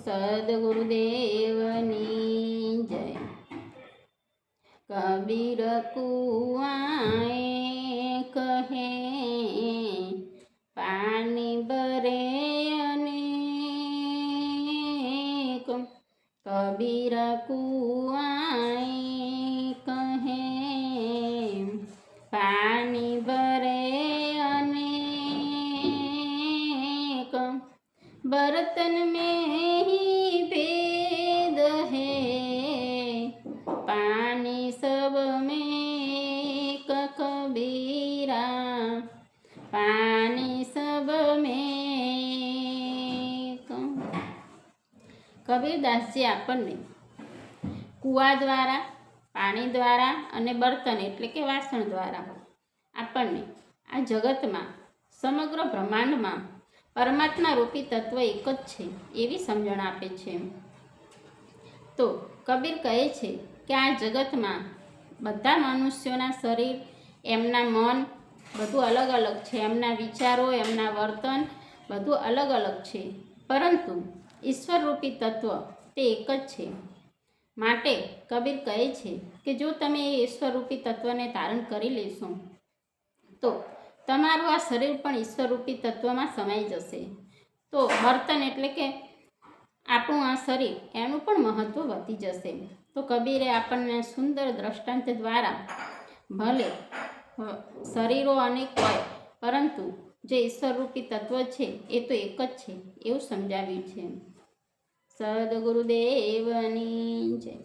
સદગુરુદેવની જય। કબીર કુઆએ કહે પાણી ભરે અનેક। કબીર કુઆએ કહે પાણી ભરે અનેક। बर्तन में ही भेद है पानी सब में कबीरा। पानी सब में। કબીરદાસજી આપણને કૂવા દ્વારા, પાણી દ્વારા અને બર્તન એટલે કે વાસણ દ્વારા આપણને આ જગતમાં, સમગ્ર બ્રહ્માંડમાં પરમાત્મા રૂપી તત્વ એક જ છે એવી સમજણ આપે છે। તો કબીર કહે છે કે આ જગતમાં બધા મનુષ્યોના શરીર, એમના મન બધું અલગ અલગ છે, એમના વિચારો, એમના વર્તન બધું અલગ અલગ છે, પરંતુ ઈશ્વર રૂપી તત્વ તે એક જ છે। માટે કબીર કહે છે કે જો તમે એ ઈશ્વર રૂપી તત્વને ધારણ કરી લેશો તો તમારું આ શરીર પણ ઈશ્વરરૂપી તત્વમાં સમાઈ જશે। તો બર્તન એટલે કે આપણું આ શરીર એનું પણ મહત્ત્વ વધી જશે। તો કબીરે આપણને સુંદર દ્રષ્ટાંત દ્વારા ભલે શરીરો અનેક હોય પરંતુ જે ઈશ્વરરૂપી તત્વ છે એ તો એક જ છે એવું સમજાવ્યું છે। સદગુરુદેવની જય।